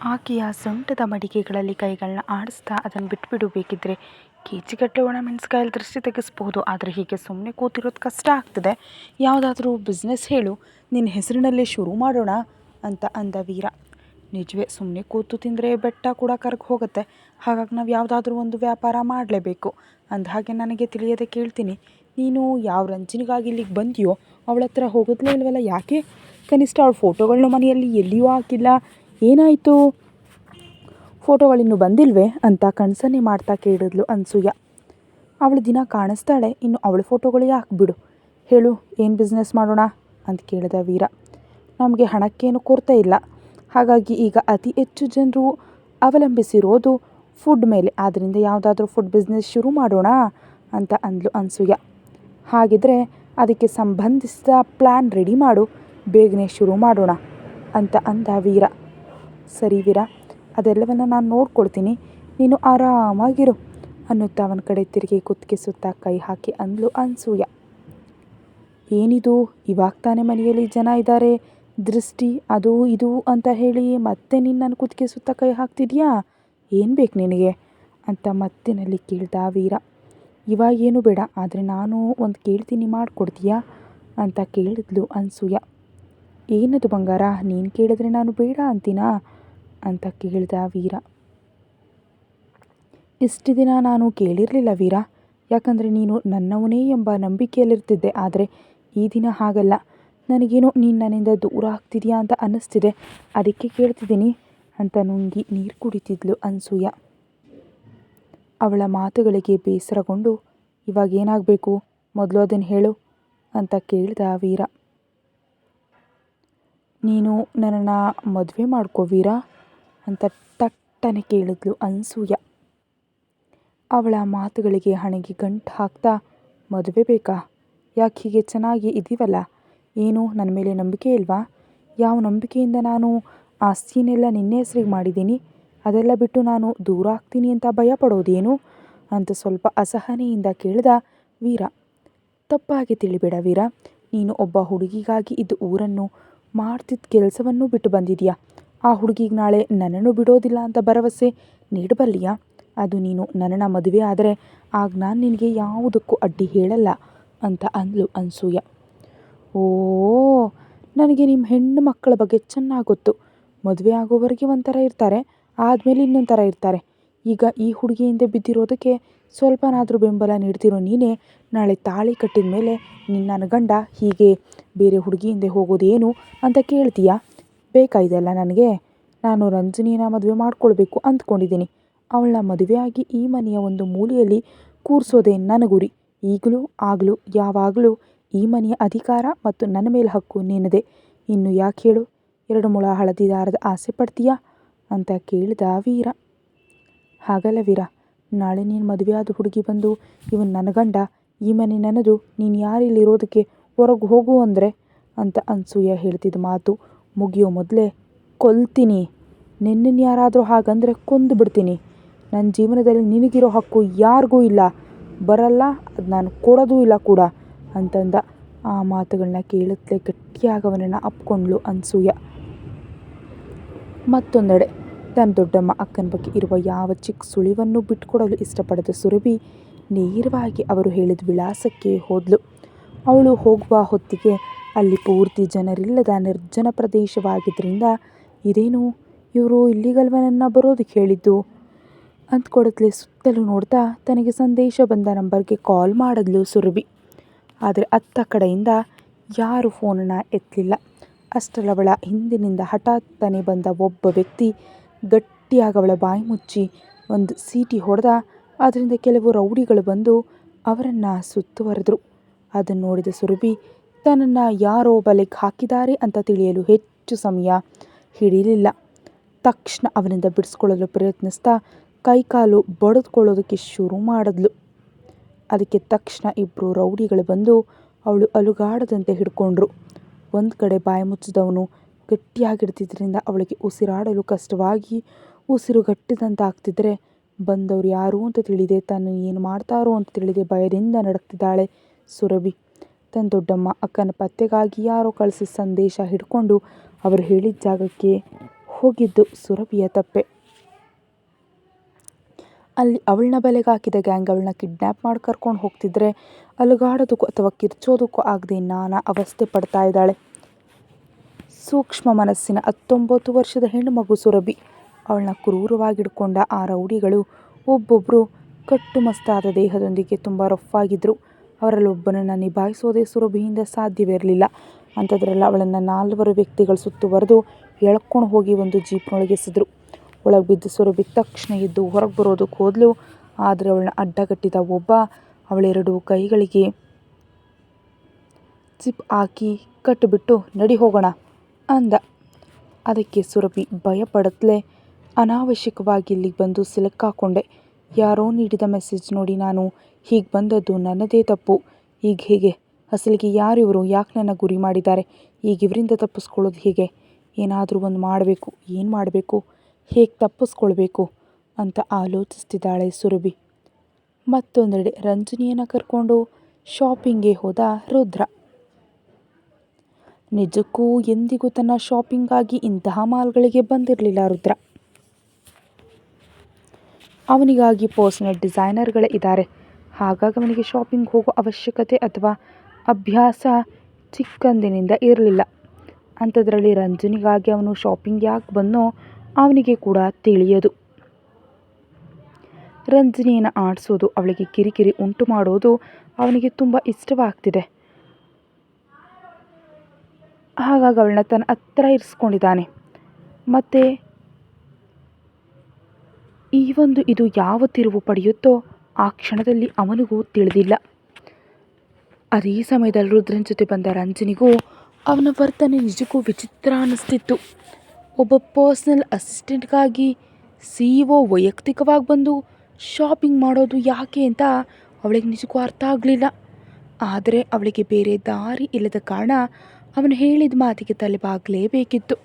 ಆಕೆಯ ಸೊಂಟದ ಮಡಿಕೆಗಳಲ್ಲಿ ಕೈಗಳನ್ನ ಆಡಿಸ್ತಾ ಅದನ್ನು ಬಿಟ್ಬಿಡು, ಬೇಕಿದ್ರೆ ಕೆಜಿಗಟ್ಟಲೆ ಒಣಮೆಣಸ್ಕಾಯಲ್ಲಿ ದೃಷ್ಟಿ ತೆಗೆಸ್ಬೋದು, ಆದರೆ ಹೀಗೆ ಸುಮ್ಮನೆ ಕೂತಿರೋದು ಕಷ್ಟ ಆಗ್ತದೆ. ಯಾವುದಾದ್ರೂ ಬಿಸ್ನೆಸ್ ಹೇಳು, ನಿನ್ನ ಹೆಸರಿನಲ್ಲೇ ಶುರು ಮಾಡೋಣ ಅಂತ ಅಂದ ವೀರ. ನಿಜವೇ, ಸುಮ್ಮನೆ ಕೂತು ತಿಂದರೆ ಬೆಟ್ಟ ಕೂಡ ಕರಗಿ ಹೋಗುತ್ತೆ. ಹಾಗಾಗಿ ನಾವು ಯಾವುದಾದ್ರೂ ಒಂದು ವ್ಯಾಪಾರ ಮಾಡಲೇಬೇಕು. ಅಂದಹಾಗೆ ನನಗೆ ತಿಳಿಯದೆ ಕೇಳ್ತೀನಿ, ನೀನು ಯಾವ ರಂಜನಿಗಾಗಿ ಇಲ್ಲಿಗೆ ಬಂದಿಯೋ ಅವಳ ಹತ್ರ ಹೋಗೋದ್ಲೇ ಇಲ್ವಲ್ಲ, ಯಾಕೆ? ಕನಿಷ್ಠ ಅವಳ ಫೋಟೋಗಳನ್ನ ಮನೆಯಲ್ಲಿ ಎಲ್ಲಿಯೂ ಹಾಕಿಲ್ಲ, ಏನಾಯಿತು? ಫೋಟೋಗಳಿನ್ನೂ ಬಂದಿಲ್ವೇ ಅಂತ ಕಣ್ಸನ್ನೆ ಮಾಡ್ತಾ ಕೇಳಿದ್ಲು ಅನಸೂಯ. ಅವಳು ದಿನ ಕಾಣಿಸ್ತಾಳೆ, ಇನ್ನು ಅವಳ ಫೋಟೋಗಳು ಯಾಕೆ ಬಿಡು. ಹೇಳು, ಏನು ಬಿಸ್ನೆಸ್ ಮಾಡೋಣ ಅಂತ ಕೇಳಿದ ವೀರ. ನಮಗೆ ಹಣಕ್ಕೇನು ಕೊರತೆ ಇಲ್ಲ, ಹಾಗಾಗಿ ಈಗ ಅತಿ ಹೆಚ್ಚು ಜನರು ಅವಲಂಬಿಸಿರೋದು ಫುಡ್ ಮೇಲೆ, ಆದ್ದರಿಂದ ಯಾವುದಾದ್ರೂ ಫುಡ್ ಬಿಸ್ನೆಸ್ ಶುರು ಮಾಡೋಣ ಅಂತ ಅಂದ್ಲು ಅನಸೂಯ. ಹಾಗಿದ್ರೆ ಅದಕ್ಕೆ ಸಂಬಂಧಿಸಿದ ಪ್ಲ್ಯಾನ್ ರೆಡಿ ಮಾಡು, ಬೇಗನೆ ಶುರು ಮಾಡೋಣ ಅಂತ ಅಂದ ವೀರ. ಸರಿ ವೀರ, ಅದೆಲ್ಲವನ್ನು ನಾನು ನೋಡ್ಕೊಳ್ತೀನಿ, ನೀನು ಆರಾಮಾಗಿರು ಅನ್ನುತ್ತಾ ಅವನ ಕಡೆ ತಿರುಗಿ ಕುತ್ತಿಗೆ ಸುತ್ತ ಕೈ ಹಾಕಿ ಅಂದ್ಲು ಅನಸೂಯ. ಏನಿದು, ಇವಾಗ ತಾನೇ ಮನೆಯಲ್ಲಿ ಜನ ಇದ್ದಾರೆ, ದೃಷ್ಟಿ ಅದು ಇದು ಅಂತ ಹೇಳಿ ಮತ್ತೆ ನೀನು ನನ್ನ ಕುತ್ತಿಗೆ ಸುತ್ತ ಕೈ ಹಾಕ್ತಿದ್ಯಾ? ಏನು ಬೇಕು ನಿನಗೆ ಅಂತ ಮತ್ತಿನಲ್ಲಿ ಕೇಳ್ದ ವೀರ. ಇವಾಗ ಏನು ಬೇಡ, ಆದರೆ ನಾನು ಒಂದು ಕೇಳ್ತೀನಿ, ಮಾಡಿಕೊಡ್ತೀಯಾ ಅಂತ ಕೇಳಿದ್ಲು ಅನಸೂಯ. ಏನದು ಬಂಗಾರ, ನೀನು ಕೇಳಿದ್ರೆ ನಾನು ಬೇಡ ಅಂತೀನಾ ಅಂತ ಕೇಳ್ದ ವೀರ. ಇಷ್ಟು ದಿನ ನಾನು ಕೇಳಿರಲಿಲ್ಲ ವೀರ, ಯಾಕಂದರೆ ನೀನು ನನ್ನವನೇ ಎಂಬ ನಂಬಿಕೆಯಲ್ಲಿರ್ತಿದ್ದೆ. ಆದರೆ ಈ ದಿನ ಹಾಗಲ್ಲ, ನನಗೇನೋ ನೀನು ನನ್ನಿಂದ ದೂರ ಆಗ್ತಿದೆಯಾ ಅಂತ ಅನ್ನಿಸ್ತಿದೆ, ಅದಕ್ಕೆ ಕೇಳ್ತಿದ್ದೀನಿ ಅಂತ ನುಂಗಿ ನೀರು ಕುಡಿತಿದ್ಲು ಅನಸೂಯ. ಅವಳ ಮಾತುಗಳಿಗೆ ಬೇಸರಗೊಂಡು, ಇವಾಗ ಏನಾಗಬೇಕು, ಮೊದಲು ಅದನ್ನು ಹೇಳು ಅಂತ ಕೇಳ್ದ ವೀರ. ನೀನು ನನ್ನನ್ನು ಮದುವೆ ಮಾಡ್ಕೋ ವೀರ ಅಂತ ತಟ್ಟನೆ ಕೇಳಿದ್ಲು ಅನಸೂಯ. ಅವಳ ಮಾತುಗಳಿಗೆ ಹಣೆಗೆ ಗಂಟು ಹಾಕ್ತಾ, ಮದುವೆ ಬೇಕಾ? ಯಾಕೆ, ಹೀಗೆ ಚೆನ್ನಾಗಿ ಇದ್ದೀವಲ್ಲ, ಏನು ನನ್ನ ಮೇಲೆ ನಂಬಿಕೆ ಇಲ್ವಾ? ಯಾವ ನಂಬಿಕೆಯಿಂದ ನಾನು ಆಸ್ತಿಯನ್ನೆಲ್ಲ ನಿನ್ನ ಹೆಸರಿಗೆ ಮಾಡಿದ್ದೀನಿ, ಅದೆಲ್ಲ ಬಿಟ್ಟು ನಾನು ದೂರ ಆಗ್ತೀನಿ ಅಂತ ಭಯ ಪಡೋದೇನು ಅಂತ ಸ್ವಲ್ಪ ಅಸಹನೆಯಿಂದ ಕೇಳಿದ ವೀರ. ತಪ್ಪಾಗಿ ತಿಳಿಬೇಡ ವೀರ, ನೀನು ಒಬ್ಬ ಹುಡುಗಿಗಾಗಿ ಇದ್ದು ಊರನ್ನು ಮಾಡ್ತಿದ್ದ ಕೆಲಸವನ್ನು ಬಿಟ್ಟು ಬಂದಿದೆಯಾ? ಆ ಹುಡುಗಿಗೆ ನಾಳೆ ನನ್ನನ್ನು ಬಿಡೋದಿಲ್ಲ ಅಂತ ಭರವಸೆ ನೀಡಬಲ್ಲಿಯಾ? ಅದು ನೀನು ನನ್ನನ್ನು ಮದುವೆ ಆದರೆ ಆಗ ನಾನು ನಿನಗೆ ಯಾವುದಕ್ಕೂ ಅಡ್ಡಿ ಹೇಳಲ್ಲ ಅಂತ ಅಂದ್ಲು ಅನಸೂಯ. ಓ, ನನಗೆ ನಿಮ್ಮ ಹೆಣ್ಣು ಮಕ್ಕಳ ಬಗ್ಗೆ ಚೆನ್ನಾಗಿ ಗೊತ್ತು. ಮದುವೆ ಆಗೋವರೆಗೆ ಒಂಥರ ಇರ್ತಾರೆ, ಆದಮೇಲೆ ಇನ್ನೊಂದು ಥರ ಇರ್ತಾರೆ. ಈಗ ಈ ಹುಡುಗಿಯಿಂದ ಬಿದ್ದಿರೋದಕ್ಕೆ ಸ್ವಲ್ಪನಾದರೂ ಬೆಂಬಲ ನೀಡ್ತಿರೋ ನೀನೇ, ನಾಳೆ ತಾಳಿ ಕಟ್ಟಿದ ಮೇಲೆ ನನ್ನ ಗಂಡ ಹೀಗೆ ಬೇರೆ ಹುಡುಗಿಯಿಂದ ಹೋಗೋದೇನು ಅಂತ ಕೇಳ್ತೀಯಾ? ಬೇಕಾ ಇದೆಲ್ಲ ನನಗೆ? ನಾನು ರಂಜನಿನ ಮದುವೆ ಮಾಡ್ಕೊಳ್ಬೇಕು ಅಂದ್ಕೊಂಡಿದ್ದೀನಿ. ಅವಳನ್ನ ಮದುವೆಯಾಗಿ ಈ ಮನೆಯ ಒಂದು ಮೂಲೆಯಲ್ಲಿ ಕೂರಿಸೋದೇ ನನ್ನ ಗುರಿ. ಈಗಲೂ ಆಗಲೂ ಯಾವಾಗಲೂ ಈ ಮನೆಯ ಅಧಿಕಾರ ಮತ್ತು ನನ್ನ ಮೇಲೆ ಹಕ್ಕು ನಿನ್ನದೇ. ಇನ್ನು ಯಾಕೆ ಹೇಳು, 2 ಮೊಳ ಹಳದಿ ದಾರದ ಆಸೆ ಪಡ್ತೀಯಾ ಅಂತ ಕೇಳಿದ ವೀರ. ಹಾಗಲ್ಲ ವೀರ, ನಾಳೆ ನೀನು ಮದುವೆಯಾದ ಹುಡುಗಿ ಬಂದು, ಇವನು ನನ್ನ ಗಂಡ, ಈ ಮನೆ ನನ್ನದು, ನೀನು ಯಾರಿಲ್ಲಿರೋದಕ್ಕೆ, ಹೊರಗೆ ಹೋಗು ಅಂದರೆ ಅಂತ ಅನಸೂಯ ಹೇಳ್ತಿದ್ದ ಮಾತು ಮುಗಿಯೋ ಮೊದಲೇ, ಕೊಲ್ತೀನಿ, ನಿನ್ನನ್ನು ಯಾರಾದರೂ ಹಾಗಂದರೆ ಕೊಂದು ಬಿಡ್ತೀನಿ. ನನ್ನ ಜೀವನದಲ್ಲಿ ನಿನಗಿರೋ ಹಕ್ಕು ಯಾರಿಗೂ ಇಲ್ಲ, ಬರಲ್ಲ, ಅದು ನಾನು ಕೊಡೋದೂ ಇಲ್ಲ ಕೂಡ ಅಂತಂದ. ಆ ಮಾತುಗಳನ್ನ ಕೇಳುತ್ತಲೇ ಗಟ್ಟಿಯಾಗಿ ಅವನನ್ನು ಅಪ್ಕೊಂಡ್ಲು ಅನಸೂಯ. ಮತ್ತೊಂದೆಡೆ ತನ್ನ ದೊಡ್ಡಮ್ಮ ಅಕ್ಕನ ಬಗ್ಗೆ ಇರುವ ಯಾವ ಚಿಕ್ಕ ಸುಳಿವನ್ನು ಬಿಟ್ಕೊಡಲು ಇಷ್ಟಪಡದ ಸುರಭಿ ನೇರವಾಗಿ ಅವರು ಹೇಳಿದ ವಿಳಾಸಕ್ಕೆ ಹೋದ್ಲು. ಅವಳು ಹೋಗುವ ಹೊತ್ತಿಗೆ ಅಲ್ಲಿ ಪೂರ್ತಿ ಜನರಿಲ್ಲದ ನಿರ್ಜನ ಪ್ರದೇಶವಾಗಿದ್ದರಿಂದ, ಇದೇನು ಇವರು ಇಲ್ಲಿಗಲ್ವ ನನ್ನ ಬರೋದಕ್ಕೆ ಹೇಳಿದ್ದು ಅಂದ್ಕೊಡತ್ಲೆ ಸುತ್ತಲೂ ನೋಡ್ತಾ ತನಗೆ ಸಂದೇಶ ಬಂದ ನಂಬರ್ಗೆ ಕಾಲ್ ಮಾಡಿದ್ಲು ಸುರಭಿ. ಆದರೆ ಅತ್ತ ಕಡೆಯಿಂದ ಯಾರು ಫೋನನ್ನು ಎತ್ತಲಿಲ್ಲ. ಅಷ್ಟರವಳ ಹಿಂದಿನಿಂದ ಹಠಾತ್ತನೆ ಬಂದ ಒಬ್ಬ ವ್ಯಕ್ತಿ ಗಟ್ಟಿಯಾಗಿ ಅವಳ ಬಾಯಿ ಮುಚ್ಚಿ ಒಂದು ಸೀಟಿ ಹೊಡೆದ. ಅದರಿಂದ ಕೆಲವು ರೌಡಿಗಳು ಬಂದು ಅವರನ್ನು ಸುತ್ತುವರೆದ್ರು. ಅದನ್ನು ನೋಡಿದ ಸುರಭಿ ತನ್ನನ್ನು ಯಾರೋ ಬಲೆಗೆ ಹಾಕಿದ್ದಾರೆ ಅಂತ ತಿಳಿಯಲು ಹೆಚ್ಚು ಸಮಯ ಹಿಡಿಯಲಿಲ್ಲ. ತಕ್ಷಣ ಅವನಿಂದ ಬಿಡಿಸ್ಕೊಳ್ಳಲು ಪ್ರಯತ್ನಿಸ್ತಾ ಕೈಕಾಲು ಬಡಿದುಕೊಳ್ಳೋದಕ್ಕೆ ಶುರು ಮಾಡಿದ್ಲು. ಅದಕ್ಕೆ ತಕ್ಷಣ 2 ರೌಡಿಗಳು ಬಂದು ಅವಳು ಅಲುಗಾಡದಂತೆ ಹಿಡ್ಕೊಂಡ್ರು. ಒಂದು ಕಡೆ ಬಾಯಿ ಮುಚ್ಚಿದವನು ಗಟ್ಟಿಯಾಗಿಡ್ತಿದ್ದರಿಂದ ಅವಳಿಗೆ ಉಸಿರಾಡಲು ಕಷ್ಟವಾಗಿ ಉಸಿರುಗಟ್ಟಿದಂತಾಗ್ತಿದ್ರೆ, ಬಂದವರು ಯಾರು ಅಂತ ತಿಳಿದೆ, ತಾನು ಏನು ಮಾಡ್ತಾರೋ ಅಂತ ತಿಳಿದೆ ಭಯದಿಂದ ನಡುಗ್ತಿದ್ದಾಳೆ ಸುರಭಿ. ತನ್ನ ದೊಡ್ಡಮ್ಮ ಅಕ್ಕನ ಪತ್ತೆಗಾಗಿ ಯಾರೋ ಕಳಿಸಿದ ಸಂದೇಶ ಹಿಡ್ಕೊಂಡು ಅವರು ಹೇಳಿದ ಜಾಗಕ್ಕೆ ಹೋಗಿದ್ದು ಸುರಭಿಯ ತಪ್ಪೆ. ಅಲ್ಲಿ ಅವಳನ್ನ ಬಲೆಗೆ ಹಾಕಿದ ಗ್ಯಾಂಗ್ ಅವಳನ್ನ ಕಿಡ್ನ್ಯಾಪ್ ಮಾಡಿ ಕರ್ಕೊಂಡು ಹೋಗ್ತಿದ್ರೆ ಅಲುಗಾಡೋದಕ್ಕೂ ಅಥವಾ ಕಿರ್ಚೋದಕ್ಕೂ ಆಗದೆ ನಾನಾ ಅವಸ್ಥೆ ಪಡ್ತಾ ಇದ್ದಾಳೆ. ಸೂಕ್ಷ್ಮ ಮನಸ್ಸಿನ 19 ವರ್ಷದ ಹೆಣ್ಣುಮಗು ಸುರಭಿ. ಅವಳನ್ನ ಕ್ರೂರವಾಗಿ ಹಿಡ್ಕೊಂಡ ಆ ರೌಡಿಗಳು ಒಬ್ಬೊಬ್ಬರು ಕಟ್ಟುಮಸ್ತಾದ ದೇಹದೊಂದಿಗೆ ತುಂಬ ರಫ್ ಆಗಿದ್ರು. ಅವರಲ್ಲಿ ಒಬ್ಬನನ್ನು ನಿಭಾಯಿಸೋದೇ ಸುರಭಿಯಿಂದ ಸಾಧ್ಯವಿರಲಿಲ್ಲ. ಅಂಥದ್ರಲ್ಲಿ ಅವಳನ್ನು 4 ವ್ಯಕ್ತಿಗಳು ಸುತ್ತುವರೆದು ಎಳ್ಕೊಂಡು ಹೋಗಿ ಒಂದು ಜೀಪ್ನೊಳಗೆ ಎಸೆದ್ರು. ಒಳಗೆ ಬಿದ್ದು ಸುರಭಿ ತಕ್ಷಣ ಎದ್ದು ಹೊರಗೆ ಬರೋದಕ್ಕೆ ಹೋದ್ಲು. ಆದರೆ ಅವಳನ್ನ ಅಡ್ಡಗಟ್ಟಿದ ಒಬ್ಬ ಅವಳೆರಡು ಕೈಗಳಿಗೆ ಚಿಪ್ ಹಾಕಿ ಕಟ್ಟಿಬಿಟ್ಟು ನಡಿ ಹೋಗೋಣ ಅಂದ. ಅದಕ್ಕೆ ಸುರಭಿ ಭಯಪಡತ್ಲೆ ಅನಾವಶ್ಯಕವಾಗಿ ಇಲ್ಲಿಗೆ ಬಂದು ಸಿಲುಕಾಕೊಂಡೆ. ಯಾರೋ ನೀಡಿದ ಮೆಸೇಜ್ ನೋಡಿ ನಾನು ಹೀಗೆ ಬಂದದ್ದು ನನ್ನದೇ ತಪ್ಪು. ಈಗ ಹೇಗೆ ಅಸಲಿಗೆ ಯಾರಿವರು, ಯಾಕೆ ನನ್ನ ಗುರಿ ಮಾಡಿದ್ದಾರೆ, ಈಗ ಇವರಿಂದ ತಪ್ಪಿಸ್ಕೊಳ್ಳೋದು ಹೇಗೆ? ಏನಾದರೂ ಒಂದು ಮಾಡಬೇಕು. ಏನು ಮಾಡಬೇಕು, ಹೇಗೆ ತಪ್ಪಿಸ್ಕೊಳ್ಬೇಕು ಅಂತ ಆಲೋಚಿಸ್ತಿದ್ದಾಳೆ ಸುರಭಿ. ಮತ್ತೊಂದೆಡೆ ರಂಜನಿಯನ್ನು ಕರ್ಕೊಂಡು ಶಾಪಿಂಗ್ಗೆ ಹೋದ ರುದ್ರ. ನಿಜಕ್ಕೂ ಎಂದಿಗೂ ತನ್ನ ಶಾಪಿಂಗಾಗಿ ಇಂತಹ ಮಾಲ್ಗಳಿಗೆ ಬಂದಿರಲಿಲ್ಲ ರುದ್ರ. ಅವನಿಗಾಗಿ ಪರ್ಸನಲ್ ಡಿಸೈನರ್ಗಳೇ ಇದ್ದಾರೆ. ಹಾಗಾಗಿ ಅವನಿಗೆ ಶಾಪಿಂಗ್ ಹೋಗೋ ಅವಶ್ಯಕತೆ ಅಥವಾ ಅಭ್ಯಾಸ ಚಿಕ್ಕಂದಿನಿಂದ ಇರಲಿಲ್ಲ. ಅಂಥದ್ರಲ್ಲಿ ರಂಜನಿಗಾಗಿ ಅವನು ಶಾಪಿಂಗ್ ಯಾಕೆ ಬಂದನೋ ಅವನಿಗೆ ಕೂಡ ತಿಳಿಯದು. ರಂಜನಿಯನ್ನು ಆಡಿಸೋದು, ಅವಳಿಗೆ ಕಿರಿಕಿರಿ ಉಂಟು ಮಾಡೋದು ಅವನಿಗೆ ತುಂಬ ಇಷ್ಟವಾಗ್ತಿದೆ. ಹಾಗಾಗಿ ಅವಳನ್ನ ತನ್ನ ಹತ್ರ ಇರಿಸ್ಕೊಂಡಿದ್ದಾನೆ. ಮತ್ತು ಇದು ಯಾವ ತಿರುವು ಪಡೆಯುತ್ತೋ ಆ ಕ್ಷಣದಲ್ಲಿ ಅವನಿಗೂ ತಿಳಿದಿಲ್ಲ. ಅದೇ ಸಮಯದಲ್ಲಿ ರುದ್ರನ ಜೊತೆ ಬಂದ ರಂಜನಿಗೂ ಅವನ ವರ್ತನೆ ನಿಜಕ್ಕೂ ವಿಚಿತ್ರ ಅನ್ನಿಸ್ತಿತ್ತು. ಒಬ್ಬ ಪರ್ಸನಲ್ ಅಸಿಸ್ಟೆಂಟ್ಗಾಗಿ CEO ವೈಯಕ್ತಿಕವಾಗಿ ಬಂದು ಶಾಪಿಂಗ್ ಮಾಡೋದು ಯಾಕೆ ಅಂತ ಅವಳಿಗೆ ನಿಜಕ್ಕೂ ಅರ್ಥ ಆಗಲಿಲ್ಲ. ಆದರೆ ಅವಳಿಗೆ ಬೇರೆ ದಾರಿ ಇಲ್ಲದ ಕಾರಣ ಅವನು ಹೇಳಿದ ಮಾತಿಗೆ ತಲೆಬಾಗಲೇಬೇಕಿತ್ತು.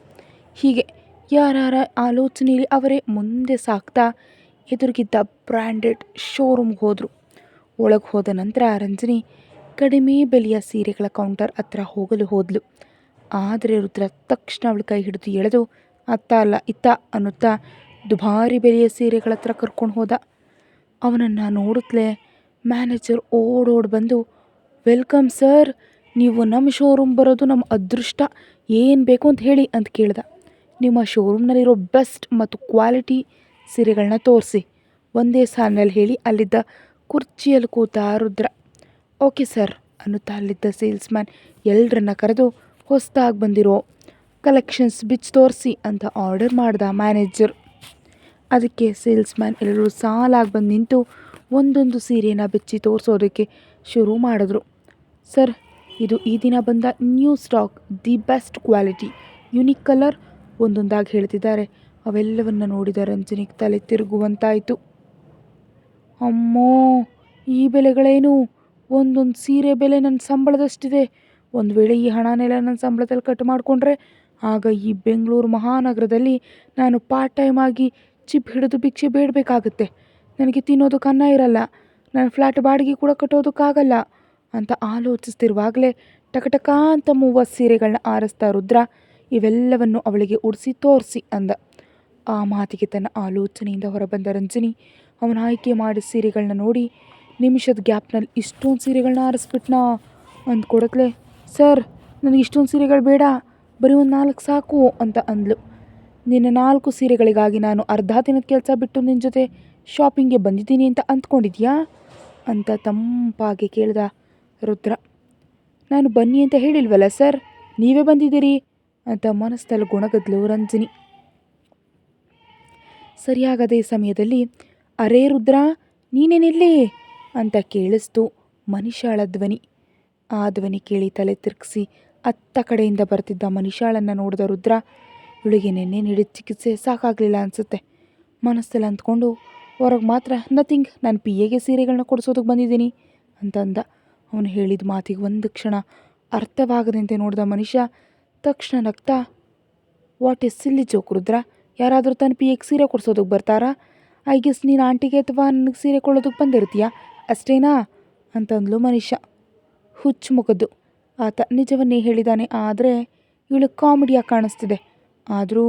ಹೀಗೆ ಯಾರ ಆಲೋಚನೆಯಲ್ಲಿ ಅವರೇ ಮುಂದೆ ಸಾಕ್ತಾ ಎದುರಿಗಿದ್ದ ಬ್ರ್ಯಾಂಡೆಡ್ ಶೋರೂಮ್ಗೆ ಹೋದರು. ಒಳಗೆ ಹೋದ ನಂತರ ರಂಜನಿ ಕಡಿಮೆ ಬೆಲೆಯ ಸೀರೆಗಳ ಕೌಂಟರ್ ಹತ್ರ ಹೋಗಲು ಹೋದ್ಲು. ಆದರೆ ರುದ್ರ ತಕ್ಷಣ ಅವಳ ಕೈ ಹಿಡಿದು ಎಳೆದು ಅತ್ತ ಅಲ್ಲ ಇತ್ತ ಅನ್ನುತ್ತಾ ದುಬಾರಿ ಬೆಲೆಯ ಸೀರೆಗಳ ಹತ್ರ ಕರ್ಕೊಂಡು ಹೋದ. ಅವನನ್ನು ನೋಡುತ್ತಲೇ ಮ್ಯಾನೇಜರ್ ಓಡೋಡಿ ಬಂದು, ವೆಲ್ಕಮ್ ಸರ್, ನೀವು ನಮ್ಮ ಶೋರೂಮ್ ಬರೋದು ನಮ್ಮ ಅದೃಷ್ಟ, ಏನು ಬೇಕು ಅಂತ ಹೇಳಿ ಅಂತ ಕೇಳ್ದ. ನಿಮ್ಮ ಶೋರೂಮ್ನಲ್ಲಿರೋ ಬೆಸ್ಟ್ ಮತ್ತು ಕ್ವಾಲಿಟಿ ಸೀರೆಗಳನ್ನ ತೋರಿಸಿ ಒಂದೇ ಸಾಲಿನಲ್ಲಿ ಹೇಳಿ ಅಲ್ಲಿದ್ದ ಕುರ್ಚಿಯಲ್ಲಿ ಕೂತ ರುದ್ರ. ಓಕೆ ಸರ್ ಅನ್ನುತ್ತಾ ಅಲ್ಲಿದ್ದ ಸೇಲ್ಸ್ಮ್ಯಾನ್ ಎಲ್ಲರನ್ನ ಕರೆದು ಹೊಸದಾಗಿ ಬಂದಿರೋ ಕಲೆಕ್ಷನ್ಸ್ ಬಿಚ್ಚಿ ತೋರಿಸಿ ಅಂತ ಆರ್ಡರ್ ಮಾಡ್ದ ಮ್ಯಾನೇಜರ್. ಅದಕ್ಕೆ ಸೇಲ್ಸ್ಮ್ಯಾನ್ ಎಲ್ಲರೂ ಸಾಲಾಗಿ ಬಂದು ನಿಂತು ಒಂದೊಂದು ಸೀರೆನ ಬಿಚ್ಚಿ ತೋರಿಸೋದಕ್ಕೆ ಶುರು ಮಾಡಿದ್ರು. ಸರ್, ಇದು ಈ ದಿನ ಬಂದ new stock, the best quality, unique colour ಒಂದೊಂದಾಗಿ ಹೇಳ್ತಿದ್ದಾರೆ. ಅವೆಲ್ಲವನ್ನು ನೋಡಿದ ರಂಜನಿಗೆ ತಲೆ ತಿರುಗುವಂತಾಯಿತು. ಅಮ್ಮೋ, ಈ ಬೆಲೆಗಳೇನು? ಒಂದೊಂದು ಸೀರೆ ಬೆಲೆ ನನ್ನ ಸಂಬಳದಷ್ಟಿದೆ. ಒಂದು ವೇಳೆ ಈ ಹಣನೆಲ್ಲ ನನ್ನ ಸಂಬಳದಲ್ಲಿ ಕಟ್ ಮಾಡಿಕೊಂಡ್ರೆ ಆಗ ಈ ಬೆಂಗಳೂರು ಮಹಾನಗರದಲ್ಲಿ ನಾನು ಪಾರ್ಟ್ ಟೈಮ್ ಆಗಿ ಚಿಪ್ ಹಿಡಿದು ಭಿಕ್ಷೆ ಬೇಡಬೇಕಾಗುತ್ತೆ. ನನಗೆ ತಿನ್ನೋದಕ್ಕೆ ಅನ್ನ ಇರಲ್ಲ, ನನ್ನ ಫ್ಲ್ಯಾಟ್ ಬಾಡಿಗೆ ಕೂಡ ಕಟ್ಟೋದಕ್ಕಾಗಲ್ಲ ಅಂತ ಆಲೋಚಿಸ್ತಿರುವಾಗಲೇ ಟಕಟಕ ಅಂತ 30 ಸೀರೆಗಳನ್ನ ಆರಿಸ್ತಾ ರುದ್ರ ಇವೆಲ್ಲವನ್ನು ಅವಳಿಗೆ ಉಡಿಸಿ ತೋರಿಸಿ ಅಂದ. ಆ ಮಾತಿಗೆ ತನ್ನ ಆಲೋಚನೆಯಿಂದ ಹೊರಬಂದ ರಂಜನಿ ಅವನ ಆಯ್ಕೆ ಮಾಡಿದ ಸೀರೆಗಳನ್ನ ನೋಡಿ ನಿಮಿಷದ ಗ್ಯಾಪ್ನಲ್ಲಿ ಇಷ್ಟೊಂದು ಸೀರೆಗಳನ್ನ ಆರಿಸ್ಬಿಟ್ನಾ ಅಂದ್ಕೊಡತ್ಲೆ. ಸರ್, ನನಗೆ ಇಷ್ಟೊಂದು ಸೀರೆಗಳು ಬೇಡ, ಬರೀ ಒಂದು 4 ಸಾಕು ಅಂತ ಅಂದ್ಲು. ನಿನ್ನ 4 ಸೀರೆಗಳಿಗಾಗಿ ನಾನು ಅರ್ಧ ದಿನದ ಕೆಲಸ ಬಿಟ್ಟು ನಿನ್ನ ಜೊತೆ ಶಾಪಿಂಗ್ಗೆ ಬಂದಿದ್ದೀನಿ ಅಂತ ಅಂದ್ಕೊಂಡಿದ್ಯಾ ಅಂತ ತಂಪಾಗಿ ಕೇಳ್ದ ರುದ್ರ. ನಾನು ಬನ್ನಿ ಅಂತ ಹೇಳಿಲ್ವಲ್ಲ ಸರ್, ನೀವೇ ಬಂದಿದ್ದೀರಿ ಅಂತ ಮನಸ್ಸಲ್ಲಿ ಗುಣಗದ್ಲು ರಂಜನಿ. ಸರಿಯಾಗದೇ ಸಮಯದಲ್ಲಿ ಅರೇ ರುದ್ರ, ನೀನೇನಿಲ್ಲಿ ಅಂತ ಕೇಳಿಸ್ತು ಮನಿಷಾಳ ಧ್ವನಿ. ಆ ಧ್ವನಿ ಕೇಳಿ ತಲೆ ತಿರುಗಿಸಿ ಅತ್ತ ಕಡೆಯಿಂದ ಬರ್ತಿದ್ದ ಮನಿಷಾಳನ್ನು ನೋಡಿದ ರುದ್ರ, ಇವಳಿಗೆ ನೆನ್ನೆ ನೀಡಿದ ಚಿಕಿತ್ಸೆ ಸಾಕಾಗಲಿಲ್ಲ ಅನಿಸುತ್ತೆ ಮನಸ್ಸಲ್ಲಿ ಅಂದ್ಕೊಂಡು ಹೊರಗೆ ಮಾತ್ರ ನಥಿಂಗ್, ನಾನು PAಗೆ ಸೀರೆಗಳನ್ನ ಕೊಡಿಸೋದಕ್ಕೆ ಬಂದಿದ್ದೀನಿ ಅಂತಂದ. ಅವನು ಹೇಳಿದ ಮಾತಿಗೆ ಒಂದು ಕ್ಷಣ ಅರ್ಥವಾಗದಂತೆ ನೋಡಿದ ಮನುಷ್ಯ ತಕ್ಷಣ ನಗ್ತಾ, what is silly joke Rudra, ಯಾರಾದರೂ ತನ್ನ PAಗೆ ಸೀರೆ ಕೊಡಿಸೋದಕ್ಕೆ ಬರ್ತಾರಾ? ಐ ಗೆಸ್ ನೀನು ಆಂಟಿಗೆ ಅಥವಾ ನನಗೆ ಸೀರೆ ಕೊಳ್ಳೋದಕ್ಕೆ ಬಂದಿರ್ತೀಯಾ ಅಷ್ಟೇನಾ ಅಂತಂದ್ಲು ಮನುಷ್ಯ. ಹುಚ್ಚು ಮುಖದ್ದು ಆತ ನಿಜವನ್ನೇ ಹೇಳಿದ್ದಾನೆ. ಆದರೆ ಇವಳು ಕಾಮಿಡಿಯಾಗಿ ಕಾಣಿಸ್ತಿದೆ. ಆದರೂ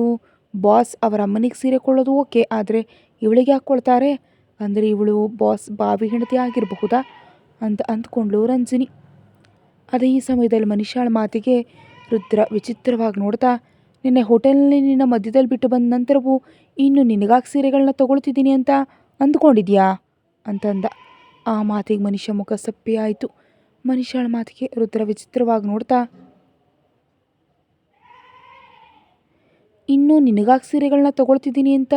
ಬಾಸ್ ಅವರ ಅಮ್ಮನಿಗೆ ಸೀರೆ ಕೊಳ್ಳೋದು ಓಕೆ, ಆದರೆ ಇವಳಿಗೆ ಹಾಕ್ಕೊಳ್ತಾರೆ ಅಂದರೆ ಇವಳು ಬಾಸ್ ಬಾವಿ ಹೆಂಡತಿ ಆಗಿರಬಹುದಾ ಅಂತ ಅಂದ್ಕೊಂಡ್ಳು ರಂಜಿನಿ. ಅದೇ ಈ ಸಮಯದಲ್ಲಿ ಮನಿಷಾಳ ಮಾತಿಗೆ ರುದ್ರ ವಿಚಿತ್ರವಾಗಿ ನೋಡ್ತಾ, ನಿನ್ನೆ ಹೋಟೆಲ್ನಲ್ಲಿ ನಿನ್ನ ಮಧ್ಯದಲ್ಲಿ ಬಿಟ್ಟು ಬಂದ ನಂತರವೂ ಇನ್ನು ನಿನಗಾಗಿ ಸೀರೆಗಳನ್ನ ತಗೊಳ್ತಿದ್ದೀನಿ ಅಂತ ಅಂದ್ಕೊಂಡಿದ್ಯಾ ಅಂತಂದ. ಆ ಮಾತಿಗೆ ಮನುಷ್ಯ ಮುಖ ಸಪ್ಪೆ ಆಯಿತು. ಮನಿಷಾಳ ಮಾತಿಗೆ ರುದ್ರ ವಿಚಿತ್ರವಾಗಿ ನೋಡ್ತಾ, ಇನ್ನು ನಿನಗಾಗಿ ಸೀರೆಗಳನ್ನ ತಗೊಳ್ತಿದ್ದೀನಿ ಅಂತ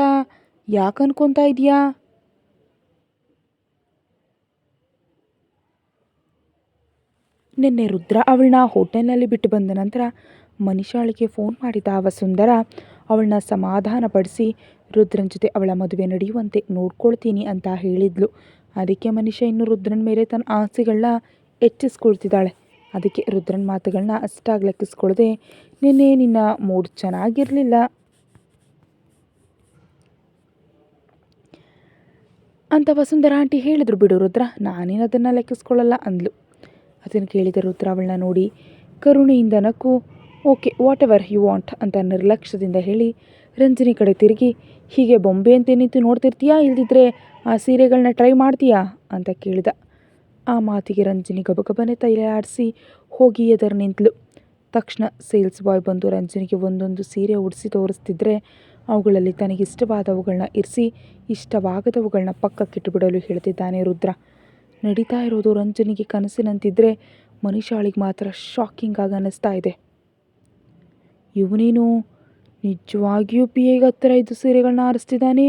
ಯಾಕೆ ಅನ್ಕೊತಾ ಇದೆಯಾ? ನಿನ್ನೆ ರುದ್ರ ಅವಳನ್ನ ಹೋಟೆಲ್ನಲ್ಲಿ ಬಿಟ್ಟು ಬಂದ ನಂತರ ಮನಿಷಾಳಿಗೆ ಫೋನ್ ಮಾಡಿದ ವಸುಂಧರ ಅವಳನ್ನ ಸಮಾಧಾನಪಡಿಸಿ ರುದ್ರನ ಜೊತೆ ಅವಳ ಮದುವೆ ನಡೆಯುವಂತೆ ನೋಡ್ಕೊಳ್ತೀನಿ ಅಂತ ಹೇಳಿದ್ಲು. ಅದಕ್ಕೆ ಮನುಷ್ಯ ಇನ್ನು ರುದ್ರನ ಮೇಲೆ ತನ್ನ ಆಸೆಗಳನ್ನ ಹೆಚ್ಚಿಸ್ಕೊಳ್ತಿದ್ದಾಳೆ. ಅದಕ್ಕೆ ರುದ್ರನ ಮಾತುಗಳನ್ನ ಅಷ್ಟಾಗಿ ಲೆಕ್ಕಿಸ್ಕೊಳ್ಳದೆ, ನಿನ್ನೆ ನಿನ್ನ ಮೂಡ್ ಚೆನ್ನಾಗಿರಲಿಲ್ಲ ಅಂತ ವಸುಂಧರ ಆಂಟಿ ಹೇಳಿದ್ರು ಬಿಡು ರುದ್ರ, ನಾನೇನು ಅದನ್ನು ಲೆಕ್ಕಿಸ್ಕೊಳ್ಳಲ್ಲ ಅಂದ್ಲು. ಅದನ್ನು ಕೇಳಿದ ರುದ್ರ ಅವಳನ್ನ ನೋಡಿ ಕರುಣೆಯಿಂದ ನಕ್ಕು, okay whatever you want ಅಂತ ನಿರ್ಲಕ್ಷ್ಯದಿಂದ ಹೇಳಿ ರಂಜಿನಿ ಕಡೆ ತಿರುಗಿ, ಹೀಗೆ ಬೊಂಬೆ ಅಂತ ನಿಂತು ನೋಡ್ತಿರ್ತೀಯಾ, ಇಲ್ದಿದ್ರೆ ಆ ಸೀರೆಗಳನ್ನ ಟ್ರೈ ಮಾಡ್ತೀಯಾ ಅಂತ ಕೇಳಿದ. ಆ ಮಾತಿಗೆ ರಂಜಿನಿ ಗಬಗಬನೆ ತೈಲ ಆಡಿಸಿ ಹೋಗಿ ಎದುರು ನಿಂತಳು. ತಕ್ಷಣ ಸೇಲ್ಸ್ ಬಾಯ್ ಬಂದು ರಂಜಿನಿಗೆ ಒಂದೊಂದು ಸೀರೆ ಉಡಿಸಿ ತೋರಿಸ್ತಿದ್ರೆ ಅವುಗಳಲ್ಲಿ ತನಗಿಷ್ಟವಾದವುಗಳನ್ನ ಇರಿಸಿ ಇಷ್ಟವಾಗದವುಗಳನ್ನ ಪಕ್ಕಕ್ಕಿಟ್ಟು ಬಿಡಲು ಹೇಳ್ತಿದ್ದಾನೆ ರುದ್ರ. ನಡೀತಾ ಇರೋದು ರಂಜನಿಗೆ ಕನಸಿನಂತಿದ್ರೆ ಮನಿಷಾಳಿಗೆ ಮಾತ್ರ ಶಾಕಿಂಗ್ ಆಗಿ ಅನ್ನಿಸ್ತಾ ಇದೆ. ಇವನೇನು ನಿಜವಾಗಿಯೂ PAಗೆ ಹತ್ತಿರ ಇದ್ದು ಸೀರೆಗಳನ್ನ ಆರಿಸ್ತಿದ್ದಾನೆ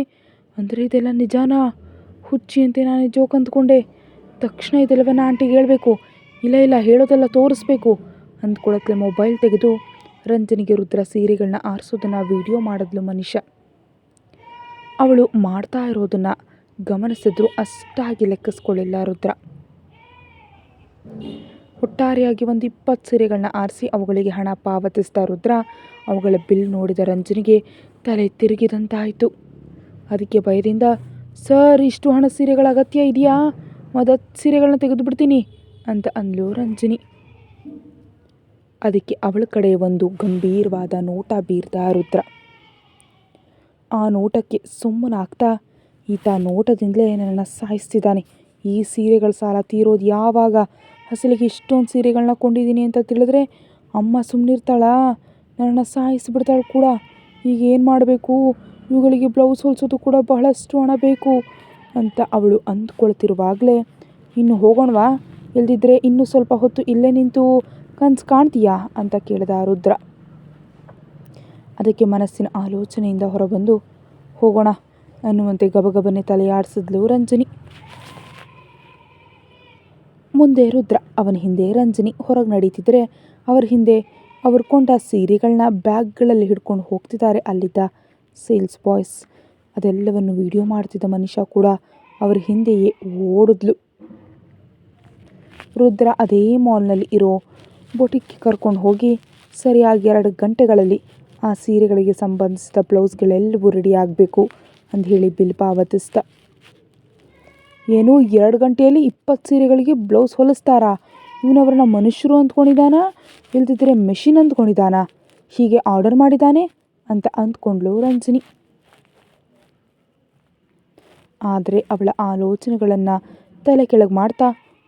ಅಂದರೆ ಇದೆಲ್ಲ ನಿಜಾನಾ? ಹುಚ್ಚಿ ಅಂತೆ ನಾನು ಜೋಕ್ ಅಂದ್ಕೊಂಡೆ. ತಕ್ಷಣ ಇದೆಲ್ಲವನ್ನ ಆಂಟಿಗೆ ಹೇಳಬೇಕು, ಇಲ್ಲ ಹೇಳೋದೆಲ್ಲ ತೋರಿಸ್ಬೇಕು ಅಂದ್ಕೊಳಕ್ಲೆ ಮೊಬೈಲ್ ತೆಗೆದು ರಂಜನಿಗೆ ರುದ್ರ ಸೀರೆಗಳನ್ನ ಆರಿಸೋದನ್ನು ವಿಡಿಯೋ ಮಾಡಿದ್ಲು ಮನಿಷಾ. ಅವಳು ಮಾಡ್ತಾ ಇರೋದನ್ನು ಗಮನಿಸಿದ್ರು ಅಷ್ಟಾಗಿ ಲೆಕ್ಕಿಸ್ಕೊಳ್ಳಿಲ್ಲ ರುದ್ರ. ಒಟ್ಟಾರೆಯಾಗಿ ಒಂದು 20 ಸೀರೆಗಳನ್ನ ಆರಿಸಿ ಅವುಗಳಿಗೆ ಹಣ ಪಾವತಿಸಿದ ರುದ್ರ ಅವುಗಳ ಬಿಲ್ ನೋಡಿದ ರಂಜನಿಗೆ ತಲೆ ತಿರುಗಿದಂತಾಯಿತು. ಅದಕ್ಕೆ ಭಯದಿಂದ, ಸರ್ ಇಷ್ಟು ಹಣ ಸೀರೆಗಳ ಅಗತ್ಯ ಇದೆಯಾ? ಮತ್ತು 10 ಸೀರೆಗಳನ್ನ ತೆಗೆದು ಬಿಡ್ತೀನಿ ಅಂತ ಅಂದ್ಲು ರಂಜಿನಿ. ಅದಕ್ಕೆ ಅವಳ ಕಡೆ ಒಂದು ಗಂಭೀರವಾದ ನೋಟ ಬೀರ್ದ ರುದ್ರ. ಆ ನೋಟಕ್ಕೆ ಸುಮ್ಮನಾಗ್ತಾ, ಈತ ನೋಟದಿಂದಲೇ ನನ್ನನ್ನು ಸಾಯಿಸ್ತಿದ್ದಾನೆ, ಈ ಸೀರೆಗಳ ಸಾಲ ತೀರೋದು ಯಾವಾಗ? ಅಸಲಿಗೆ ಇಷ್ಟೊಂದು ಸೀರೆಗಳನ್ನ ಕೊಂಡಿದ್ದೀನಿ ಅಂತ ತಿಳಿದ್ರೆ ಅಮ್ಮ ಸುಮ್ಮನಿರ್ತಾಳಾ? ನನ್ನನ್ನು ಸಾಯಿಸಿಬಿಡ್ತಾಳೆ ಕೂಡ. ಈಗ ಏನು ಮಾಡಬೇಕು? ಇವುಗಳಿಗೆ ಬ್ಲೌಸ್ ಹೊಲಿಸೋದು ಕೂಡ ಬಹಳಷ್ಟು ಹಣ ಬೇಕು ಅಂತ ಅವಳು ಅಂದ್ಕೊಳ್ತಿರುವಾಗಲೇ, ಇನ್ನು ಹೋಗೋಣವಾ, ಇಲ್ದಿದ್ರೆ ಇನ್ನೂ ಸ್ವಲ್ಪ ಹೊತ್ತು ಇಲ್ಲೇ ನಿಂತು ಕನಸು ಕಾಣ್ತೀಯಾ ಅಂತ ಕೇಳಿದ ರುದ್ರ. ಅದಕ್ಕೆ ಮನಸ್ಸಿನ ಆಲೋಚನೆಯಿಂದ ಹೊರಬಂದು ಹೋಗೋಣ ಅನ್ನುವಂತೆ ಗಬಗಬನೆ ತಲೆಯಾಡಿಸಿದ್ಲು ರಂಜನಿ. ಮುಂದೆ ರುದ್ರ, ಅವನ ಹಿಂದೆ ರಂಜನಿ ಹೊರಗೆ ನಡೀತಿದ್ರೆ ಅವ್ರ ಹಿಂದೆ ಅವ್ರು ಕೊಂಡ ಸೀರೆಗಳನ್ನ ಬ್ಯಾಗ್ಗಳಲ್ಲಿ ಹಿಡ್ಕೊಂಡು ಹೋಗ್ತಿದ್ದಾರೆ ಅಲ್ಲಿದ್ದ ಸೇಲ್ಸ್ ಬಾಯ್ಸ್. ಅದೆಲ್ಲವನ್ನು ವಿಡಿಯೋ ಮಾಡ್ತಿದ್ದ ಮನುಷ್ಯ ಕೂಡ ಅವ್ರ ಹಿಂದೆಯೇ ಓಡಿದ್ಲು. ರುದ್ರ ಅದೇ ಮಾಲ್ನಲ್ಲಿ ಇರೋ ಬೊಟಿಕ್ಗೆ ಕರ್ಕೊಂಡು ಹೋಗಿ ಸರಿಯಾಗಿ 2 ಗಂಟೆಗಳಲ್ಲಿ ಆ ಸೀರೆಗಳಿಗೆ ಸಂಬಂಧಿಸಿದ ಬ್ಲೌಸ್ಗಳೆಲ್ಲವೂ ರೆಡಿ ಆಗಬೇಕು ಅಂತ ಹೇಳಿ ಬಿಲ್ ಪಾವತಿಸ್ದ. ಏನು 2 ಗಂಟೆಯಲ್ಲಿ 20 ಸೀರೆಗಳಿಗೆ ಬ್ಲೌಸ್ ಹೊಲಿಸ್ತಾರಾ? ಇವನವ್ರನ್ನ ಮನುಷ್ಯರು ಅಂದ್ಕೊಂಡಿದ್ದಾನಾ, ಇಲ್ದಿದ್ರೆ ಮೆಷಿನ್ ಅಂದ್ಕೊಂಡಿದ್ದಾನಾ? ಹೀಗೆ ಆರ್ಡರ್ ಮಾಡಿದ್ದಾನೆ ಅಂತ ಅಂದ್ಕೊಂಡ್ಲು ರಂಜಿನಿ. ಆದರೆ ಅವಳ ಆಲೋಚನೆಗಳನ್ನು ತಲೆ ಕೆಳಗೆ ಮಾಡ್ತಾ,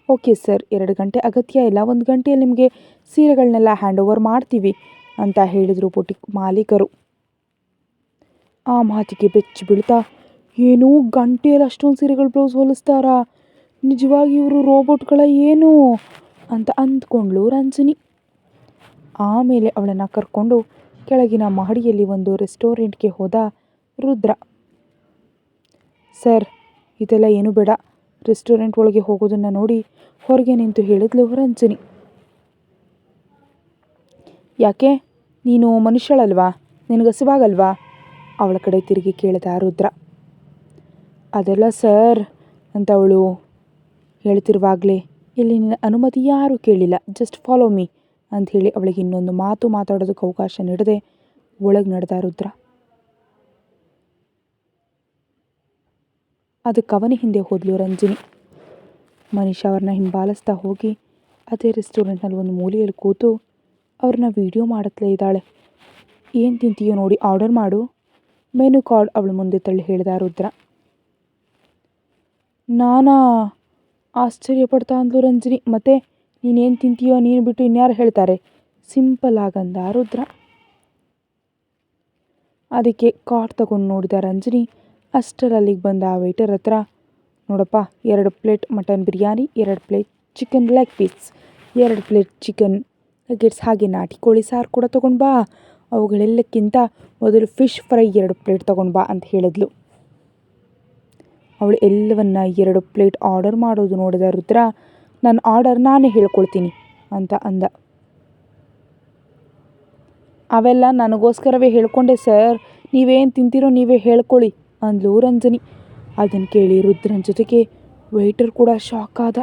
ಓಕೆ ಸರ್, 2 ಗಂಟೆ ಅಗತ್ಯ ಇಲ್ಲ, 1 ಗಂಟೆಯಲ್ಲಿ ನಿಮಗೆ ಸೀರೆಗಳನ್ನೆಲ್ಲ ಹ್ಯಾಂಡ್ ಓವರ್ ಮಾಡ್ತೀವಿ ಅಂತ ಹೇಳಿದರು ಬೊಟಿಕ್ ಮಾಲೀಕರು. ಆ ಮಾತಿಗೆ ಬೆಚ್ಚಿ ಬೀಳ್ತಾ, ಏನೂ ಗಂಟೆಯಲ್ಲಿ ಅಷ್ಟೊಂದು ಸೀರೆಗಳು ಬ್ಲೌಸ್ ಹೊಲಿಸ್ತಾರಾ? ನಿಜವಾಗಿ ಇವರು ರೋಬೋಟ್ಗಳ ಏನು ಅಂತ ಅಂದ್ಕೊಂಡ್ಳು ರಂಜಿನಿ. ಆಮೇಲೆ ಅವಳನ್ನು ಕರ್ಕೊಂಡು ಕೆಳಗಿನ ಮಹಡಿಯಲ್ಲಿ ಒಂದು ರೆಸ್ಟೋರೆಂಟ್ಗೆ ಹೋದ ರುದ್ರ. ಸರ್, ಇದೆಲ್ಲ ಏನು ಬೇಡ, ರೆಸ್ಟೋರೆಂಟ್ ಒಳಗೆ ಹೋಗೋದನ್ನು ನೋಡಿ ಹೊರಗೆ ನಿಂತು ಹೇಳಿದ್ಲು ರಂಜಿನಿ. ಯಾಕೆ, ನೀನು ಮನುಷ್ಯಳಲ್ವಾ, ನಿನಗೆ ಹಸಿವಾಗಲ್ವಾ ಅವಳ ಕಡೆ ತಿರುಗಿ ಕೇಳಿದ ರುದ್ರ. ಅದೆಲ್ಲ ಸರ್ ಅಂತ ಅವಳು ಹೇಳ್ತಿರುವಾಗಲೇ, ಇಲ್ಲಿ ನಿನ್ನ ಅನುಮತಿ ಯಾರೂ ಕೇಳಿಲ್ಲ, ಜಸ್ಟ್ ಫಾಲೋ ಮೀ ಅಂತ ಹೇಳಿ ಅವಳಿಗೆ ಇನ್ನೊಂದು ಮಾತು ಮಾತಾಡೋದಕ್ಕೆ ಅವಕಾಶ ನೀಡದೆ ಒಳಗೆ ನಡೆದ ರುದ್ರ. ಅದಕ್ಕೆ ಅವನ ಹಿಂದೆ ಹೋದ್ಲು ರಂಜಿನಿ. ಮನೀಷಾ ಅವ್ರನ್ನ ಹಿಂಬಾಲಿಸ್ತಾ ಹೋಗಿ ಅದೇ ರೆಸ್ಟೋರೆಂಟ್ನಲ್ಲಿ ಒಂದು ಮೂಲೆಯಲ್ಲಿ ಕೂತು ಅವ್ರನ್ನ ವಿಡಿಯೋ ಮಾಡುತ್ತಲೇ ಇದ್ದಾಳೆ. ಏನು ತಿಂತೀಯೋ ನೋಡಿ ಆರ್ಡರ್ ಮಾಡು ಮೆನು ಕಾರ್ಡ್ ಅವಳ ಮುಂದೆ ತಳ್ಳಿ ಹೇಳಿದ ರುದ್ರ. ನಾನಾ ಆಶ್ಚರ್ಯಪಡ್ತಾ ಅಂದ್ಲು ರಂಜಿನಿ. ಮತ್ತೆ ನೀನೇನು ತಿಂತೀಯೋ ನೀನು ಬಿಟ್ಟು ಇನ್ಯಾರು ಹೇಳ್ತಾರೆ, ಸಿಂಪಲ್ ಆಗಂದ ರುದ್ರ. ಅದಕ್ಕೆ ಕಾರ್ಡ್ ತಗೊಂಡು ನೋಡಿದ ರಂಜಿನಿ. ಅಷ್ಟರಲ್ಲಿಗೆ ಬಂದ ಆ ವೇಟರ್ ಹತ್ರ, ನೋಡಪ್ಪ 2 plate mutton biryani, 2 plate chicken leg piece, 2 plate chicken nuggets, ಹಾಗೆ ನಾಟಿ ಕೋಳಿ ಸಾರು ಕೂಡ ತೊಗೊಂಡು ಬಾ. ಅವುಗಳೆಲ್ಲಕ್ಕಿಂತ ಮೊದಲು ಫಿಶ್ ಫ್ರೈ 2 ಪ್ಲೇಟ್ ತೊಗೊಂಡು ಬಾ ಅಂತ ಹೇಳಿದ್ಲು. ಅವಳು ಎಲ್ಲವನ್ನ 2 ಪ್ಲೇಟ್ ಆರ್ಡರ್ ಮಾಡೋದು ನೋಡಿದ ರುದ್ರ, ನನ್ನ ಆರ್ಡರ್ ನಾನೇ ಹೇಳ್ಕೊಳ್ತೀನಿ ಅಂತ ಅಂದ. ಅವೆಲ್ಲ ನನಗೋಸ್ಕರವೇ ಹೇಳ್ಕೊಂಡೆ ಸರ್, ನೀವೇನು ತಿಂತೀರೋ ನೀವೇ ಹೇಳ್ಕೊಳ್ಳಿ ಅಂದ್ಲು ರಂಜನಿ. ಅದನ್ನು ಕೇಳಿ ರುದ್ರನ ಜೊತೆಗೆ ವೇಟರ್ ಕೂಡ ಶಾಕ್ ಆದ.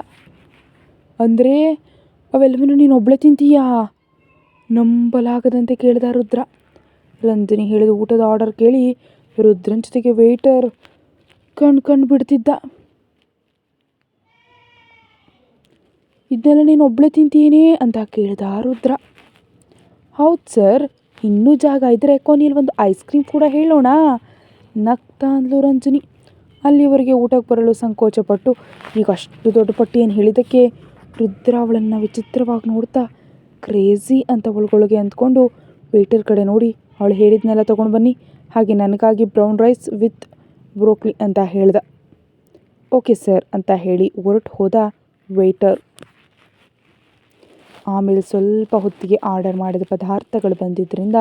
ಅಂದರೆ ಅವೆಲ್ಲವನ್ನೂ ನೀನು ಒಬ್ಬಳೇ ತಿಂತೀಯಾ? ನಂಬಲಾಗದಂತೆ ಕೇಳಿದ ರುದ್ರ. ರಂಜನಿ ಹೇಳಿದ ಊಟದ ಆರ್ಡರ್ ಕೇಳಿ ರುದ್ರನ ಜೊತೆಗೆ ವೇಟರ್ ಕಣ್ಣು ಬಿಡ್ತಿದ್ದ. ಇದನ್ನೆಲ್ಲ ನೀನು ಒಬ್ಬಳೇ ತಿಂತೀನಿ ಅಂತ ಕೇಳಿದ ರುದ್ರ. ಹೌದು ಸರ್, ಇನ್ನೂ ಜಾಗ ಇದ್ದರೆ ಕೊನೆಯಲ್ಲಿ ಒಂದು ಐಸ್ ಕ್ರೀಮ್ ಕೂಡ ಹೇಳೋಣ ನಗ್ತಾ ಅಂದ್ಲು ರಂಜನಿ. ಅಲ್ಲಿವರೆಗೆ ಊಟಕ್ಕೆ ಬರಲು ಸಂಕೋಚಪಟ್ಟು ಈಗ ಅಷ್ಟು ದೊಡ್ಡ ಪಟ್ಟಿಯನ್ನು ಹೇಳಿದ್ದಕ್ಕೆ ರುದ್ರ ಅವಳನ್ನು ವಿಚಿತ್ರವಾಗಿ ನೋಡ್ತಾ ಕ್ರೇಜಿ ಅಂತ ಒಳಗೊಳಗೆ ಅಂದ್ಕೊಂಡು ವೇಟರ್ ಕಡೆ ನೋಡಿ, ಅವಳು ಹೇಳಿದ್ನೆಲ್ಲ ತೊಗೊಂಡು ಬನ್ನಿ, ಹಾಗೆ ನನಗಾಗಿ ಬ್ರೌನ್ ರೈಸ್ ವಿತ್ ಬ್ರೋಕ್ಲಿ ಅಂತ ಹೇಳ್ದ. ಓಕೆ ಸರ್ ಅಂತ ಹೇಳಿ ಹೊರಟು ಹೋದ ವೇಟರ್. ಆಮೇಲೆ ಸ್ವಲ್ಪ ಹೊತ್ತಿಗೆ ಆರ್ಡರ್ ಮಾಡಿದ ಪದಾರ್ಥಗಳು ಬಂದಿದ್ದರಿಂದ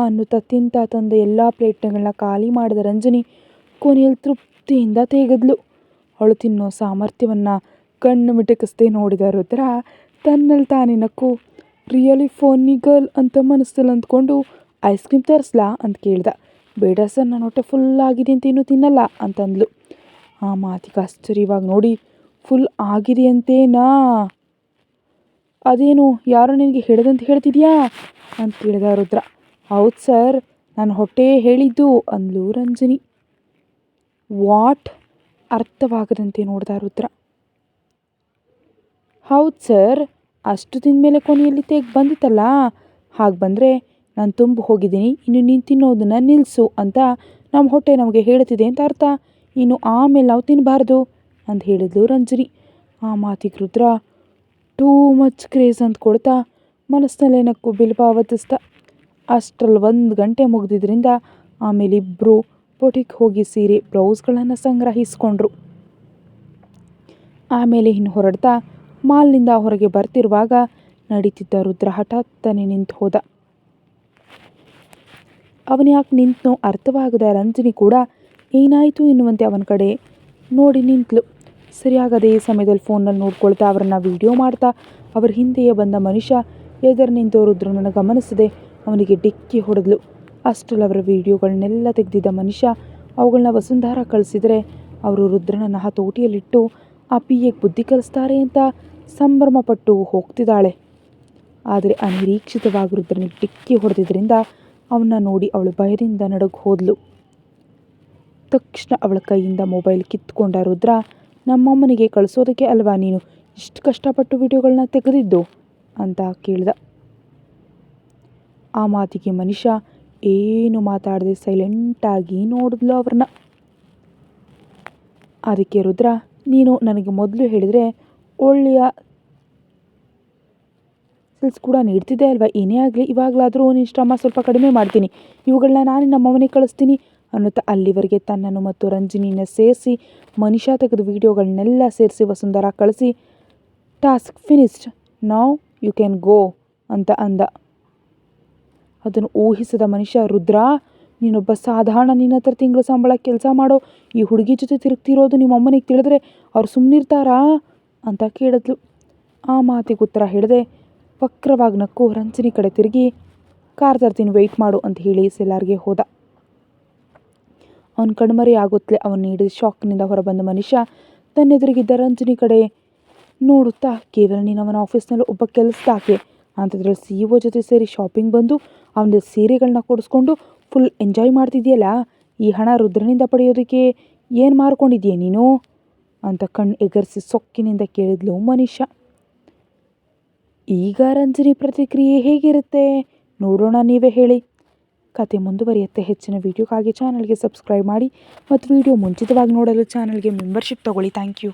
ಅನ್ನುತ್ತಾ ತಿಂತ ತಂದ ಎಲ್ಲ ಪ್ಲೇಟ್ಗಳನ್ನ ಖಾಲಿ ಮಾಡಿದ ರಂಜನಿ ಕೊನೆಯಲ್ಲಿ ತೃಪ್ತಿಯಿಂದ ತೆಗೆದ್ಲು. ಅವಳು ತಿನ್ನೋ ಸಾಮರ್ಥ್ಯವನ್ನು ಕಣ್ಣು ಮಿಟಕಿಸದೆ ನೋಡಿದ ರುದ್ರ ತನ್ನಲ್ಲಿ ತಾನೇ ನಕ್ಕು, ರಿಯಲಿ ಫೋನಿ ಗರ್ಲ್ ಅಂತ ಮನಸ್ಸಲ್ಲಿ ಅಂದ್ಕೊಂಡು ಐಸ್ ಕ್ರೀಮ್ ತರಿಸ್ಲಾ ಅಂತ ಕೇಳ್ದ. ಬೇಡ ಸರ್, ನನ್ನ ಹೊಟ್ಟೆ ಫುಲ್ ಆಗಿದೆ ಅಂತ ಇನ್ನೂ ತಿನ್ನಲ್ಲ ಅಂತಂದ್ಲು. ಆ ಮಾತಿಗೆ ಆಶ್ಚರ್ಯವಾಗಿ ನೋಡಿ, ಫುಲ್ ಆಗಿದೆಯಂತೇನಾ? ಅದೇನು ಯಾರೋ ನಿನಗೆ ಹೇಳಿದಂತ ಹೇಳ್ತಿದ್ಯಾ ಅಂತ ಕೇಳಿದ ರುದ್ರ. ಹೌದು ಸರ್, ನನ್ನ ಹೊಟ್ಟೆ ಹೇಳಿದ್ದು ಅಂದ್ಲು ರಂಜನಿ. ವಾಟ್? ಅರ್ಥವಾಗದಂತೆ ನೋಡಿದ ರುದ್ರ. ಹೌದು ಸರ್, ಅಷ್ಟು ತಿಂದಮೇಲೆ ಕೊನೆಯಲ್ಲಿ ಬಂದಿತ್ತಲ್ಲ, ಹಾಗೆ ಬಂದರೆ ನಾನು ತುಂಬ ಹೋಗಿದ್ದೀನಿ, ಇನ್ನು ನೀನು ತಿನ್ನೋದನ್ನು ನಿಲ್ಲಿಸು ಅಂತ ನಮ್ಮ ಹೊಟ್ಟೆ ನಮಗೆ ಹೇಳ್ತಿದೆ ಅಂತ ಅರ್ಥ, ಇನ್ನು ಆಮೇಲೆ ನಾವು ತಿನ್ನಬಾರ್ದು ಅಂತ ಹೇಳಿದ್ಲು ರಂಜನಿ. ಆ ಮಾತಿಗೆ ರುದ್ರ ಟೂ ಮಚ್ ಕ್ರೇಜ್ ಅಂದ್ಕೊಳ್ತಾ ಮನಸ್ಸಿನಲ್ಲೇ ನಕ್ಕು ಬಿಲ್ಪಾವತಿಸ್ದ. ಅಷ್ಟರಲ್ಲಿ 1 ಗಂಟೆ ಮುಗಿದಿದ್ದರಿಂದ ಆಮೇಲೆ ಇಬ್ಬರು ಬೊಟಿಕ್ ಹೋಗಿ ಸೀರೆ ಬ್ಲೌಸ್ಗಳನ್ನು ಸಂಗ್ರಹಿಸ್ಕೊಂಡ್ರು. ಆಮೇಲೆ ಇನ್ನು ಹೊರಡ್ತಾ ಮಾಲ್ನಿಂದ ಹೊರಗೆ ಬರ್ತಿರುವಾಗ ನಡೀತಿದ್ದ ರುದ್ರ ಹಠಾತ್ತನೆ ನಿಂತು ಹೋದ. ಅವನು ಯಾಕೆ ನಿಂತನೋ ಅರ್ಥವಾಗದ ರಂಜನಿ ಕೂಡ ಏನಾಯಿತು ಎನ್ನುವಂತೆ ಅವನ ಕಡೆ ನೋಡಿ ನಿಂತಳು. ಸರಿಯಾಗಿ ಅದೇ ಸಮಯದಲ್ಲಿ ಫೋನಲ್ಲಿ ನೋಡ್ಕೊಳ್ತಾ ಅವರನ್ನು ವಿಡಿಯೋ ಮಾಡ್ತಾ ಅವರ ಹಿಂದೆಯೇ ಬಂದ ಮನುಷ್ಯ ಎದುರು ನಿಂತು ರುದ್ರನನ್ನು ಗಮನಿಸದೆ ಅವನಿಗೆ ಡಿಕ್ಕಿ ಹೊಡೆದ್ಲು. ಅಷ್ಟರಲ್ಲಿ ಅವರ ವಿಡಿಯೋಗಳನ್ನೆಲ್ಲ ತೆಗೆದಿದ್ದ ಮನುಷ್ಯ ಅವುಗಳನ್ನ ವಸುಂಧರಾ ಕಳಿಸಿದರೆ ಅವರು ರುದ್ರನನ್ನು ಹತೋಟಿಯಲ್ಲಿಟ್ಟು ಆ ಪಿಎಗೆ ಬುದ್ಧಿ ಕಲಿಸ್ತಾರೆ ಅಂತ ಸಂಭ್ರಮಪಟ್ಟು ಹೋಗ್ತಿದ್ದಾಳೆ. ಆದರೆ ಅನಿರೀಕ್ಷಿತವಾಗಿ ರುದ್ರನಿಗೆ ಡಿಕ್ಕಿ ಹೊಡೆದಿದ್ದರಿಂದ ಅವನ್ನ ನೋಡಿ ಅವಳು ಭಯದಿಂದ ನಡುಗಿ ಹೋದ್ಲು. ತಕ್ಷಣ ಅವಳ ಕೈಯಿಂದ ಮೊಬೈಲ್ ಕಿತ್ಕೊಂಡ ರುದ್ರ, ನಮ್ಮಮ್ಮನಿಗೆ ಕಳಿಸೋದಕ್ಕೆ ಅಲ್ವಾ ನೀನು ಇಷ್ಟು ಕಷ್ಟಪಟ್ಟು ವಿಡಿಯೋಗಳನ್ನ ತೆಗೆದಿದ್ದು ಅಂತ ಕೇಳ್ದ. ಆ ಮಾತಿಗೆ ಮನುಷ್ಯ ಏನು ಮಾತಾಡದೆ ಸೈಲೆಂಟಾಗಿ ನೋಡಿದ್ಲು ಅವ್ರನ್ನ. ಅದಕ್ಕೆ ರುದ್ರ, ನೀನು ನನಗೆ ಮೊದಲು ಹೇಳಿದರೆ ಒಳ್ಳೆಯ ಸೇಲ್ಸ್ ಕೂಡ ನೀಡ್ತಿದ್ದೆ ಅಲ್ವಾ, ಏನೇ ಆಗಲಿ ಇವಾಗಲಾದರೂ ನಿನ್ನ ಶ್ರಮ ಸ್ವಲ್ಪ ಕಡಿಮೆ ಮಾಡ್ತೀನಿ, ಇವುಗಳನ್ನ ನಾನು ನಮ್ಮಮ್ಮನಿಗೆ ಕಳಿಸ್ತೀನಿ ಅನ್ನುತ್ತಾ ಅಲ್ಲಿವರೆಗೆ ತನ್ನನ್ನು ಮತ್ತು ರಂಜಿನಿನ ಸೇರಿಸಿ ಮನುಷ್ಯ ತೆಗೆದು ವಿಡಿಯೋಗಳನ್ನೆಲ್ಲ ಸೇರಿಸಿ ವಸುಂಧರಾ ಕಳಿಸಿ task finished, now you can go ಅಂತ ಅಂದ. ಅದನ್ನು ಊಹಿಸಿದ ಮನುಷ್ಯ, ರುದ್ರ ನೀನೊಬ್ಬ ಸಾಧಾರಣ, ನಿನ್ನ ಹತ್ರ ತಿಂಗಳ ಸಂಬಳ ಕೆಲಸ ಮಾಡೋ ಈ ಹುಡುಗಿ ಜೊತೆ ತಿರುಗ್ತಿರೋದು ನಿಮ್ಮ ಅಮ್ಮನಿಗೆ ತಿಳಿದ್ರೆ ಅವ್ರು ಸುಮ್ಮನಿರ್ತಾರಾ ಅಂತ ಕೇಳಿದ್ಲು. ಆ ಮಾತಿಗೆ ಉತ್ತರ ಹೇಳದೆ ವಕ್ರವಾಗಿ ನಕ್ಕು ರಂಜನಿ ಕಡೆ ತಿರುಗಿ, ಕಾರ್ ತರ್ತೀನಿ ವೆಯ್ಟ್ ಮಾಡು ಅಂತ ಹೇಳಿ ಸೆಲ್ಲಾರ್ಗೆ ಹೋದ. ಅವನ ಕಣ್ಮರೆ ಆಗುತ್ತಲೇ ಅವನು ನೀಡಿದ ಶಾಕ್ನಿಂದ ಹೊರಬಂದ ಮನುಷ್ಯ ತನ್ನೆದುರಿಗಿದ್ದ ರಂಜನಿ ಕಡೆ ನೋಡುತ್ತಾ, ಕೇವಲ ನೀನು ಅವನ ಆಫೀಸ್ನಲ್ಲಿ ಒಬ್ಬ ಕೆಲಸದಾಕೆ ಅಂಥದ್ರಲ್ಲಿ CEO ಜೊತೆ ಸೇರಿ ಶಾಪಿಂಗ್ ಬಂದು ಅವನ ಸೀರೆಗಳನ್ನ ಕೊಡಿಸ್ಕೊಂಡು ಫುಲ್ ಎಂಜಾಯ್ ಮಾಡ್ತಿದ್ಯಲ್ಲ, ಈ ಹಣ ರುದ್ರನಿಂದ ಪಡೆಯೋದಕ್ಕೆ ಏನು ಮಾರ್ಕೊಂಡಿದ್ಯೆ ನೀನು ಅಂತ ಕಣ್ಣು ಎಗರಿಸಿ ಸೊಕ್ಕಿನಿಂದ ಕೇಳಿದ್ಲು ಮನುಷ್ಯ. ಈಗ ರಂಜನಿ ಪ್ರತಿಕ್ರಿಯೆ ಹೇಗಿರುತ್ತೆ ನೋಡೋಣ, ನೀವೇ ಹೇಳಿ. ಕತೆ ಮುಂದುವರಿಯುತ್ತೆ. ಹೆಚ್ಚಿನ ವೀಡಿಯೋಗಾಗಿ ಚಾನಲ್ಗೆ ಸಬ್ಸ್ಕ್ರೈಬ್ ಮಾಡಿ ಮತ್ತು ವಿಡಿಯೋ ಮುಂಚಿತವಾಗಿ ನೋಡಲು ಚಾನಲ್ಗೆ ಮೆಂಬರ್ಶಿಪ್ ತಗೊಳ್ಳಿ. Thank you.